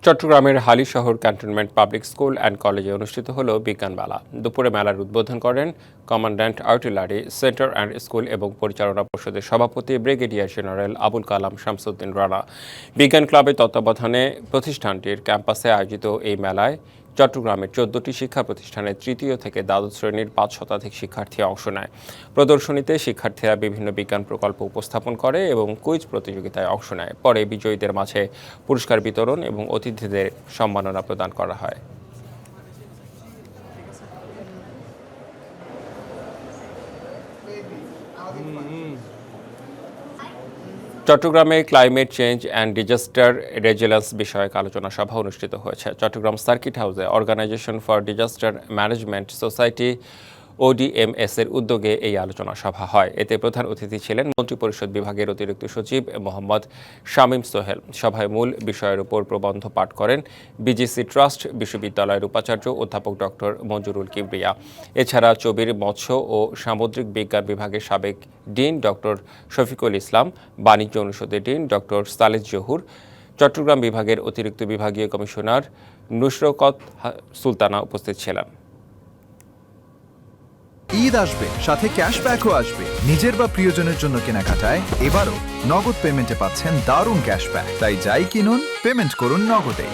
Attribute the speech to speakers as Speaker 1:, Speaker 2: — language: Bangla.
Speaker 1: চট্টগ্রামের Halishahar cantonment public school and কলেজে অনুষ্ঠিত হলো বিজ্ঞান মেলা। দুপুরে মেলার উদ্বোধন করেন commandant artillery centre and school এবং পরিচালনা পরিষদের সভাপতি ব্রিগেডিয়ার জেনারেল আবুল কালাম শামসুদ্দিন রানা। বিজ্ঞান ক্লাবের তত্ত্বাবধানে প্রতিষ্ঠানটির ক্যাম্পাসে আয়োজিত এই মেলায় চট্টগ্রামের ১৪টি শিক্ষা প্রতিষ্ঠানের তৃতীয় থেকে দ্বাদশ শ্রেণীর ৫ শতাধিক শিক্ষার্থী অংশ নেয়। প্রদর্শনীতে শিক্ষার্থীরা বিভিন্ন বিজ্ঞান প্রকল্প উপস্থাপন করে এবং কুইজ প্রতিযোগিতায় অংশ নেয়। পরে বিজয়ীদের মাঝে পুরস্কার বিতরণ এবং অতিথিদের সম্মাননা প্রদান করা হয়। চট্টগ্রামে climate change and disaster resilience বিষয়ক আলোচনা সভা অনুষ্ঠিত হয়েছে। চট্টগ্রাম সার্কিট হাউসে organisation for disaster management society ODMS এর উদ্যোগে এই আলোচনা সভা হয়। এতে প্রধান অতিথি ছিলেন মন্ত্রিপরিষদ বিভাগের অতিরিক্ত সচিব মোহাম্মদ শামীম সোহেল। সভায় মূল বিষয়ের উপর প্রবন্ধ পাঠ করেন BGC ট্রাস্ট বিশ্ববিদ্যালয়ের উপাচার্য অধ্যাপক ডক্টর মঞ্জুরুল কিবরিয়া। এছাড়া চবির মৎস্য ও সামুদ্রিক বিজ্ঞান বিভাগের সাবেক ডিন ডক্টর শফিকুল ইসলাম, বাণিজ্য অনুষদের ডিন ডক্টর সালেহ জহুর, চট্টগ্রাম বিভাগের অতিরিক্ত বিভাগীয় কমিশনার নুসরকত সুলতানা উপস্থিত ছিলেন।
Speaker 2: ঈদ আসবে, সাথে ক্যাশব্যাকও আসবে। নিজের বা প্রিয়জনের জন্য কেনাকাটায় এবারও নগদ পেমেন্টে পাচ্ছেন দারুণ ক্যাশব্যাক। তাই যাই কিনুন, পেমেন্ট করুন নগদে।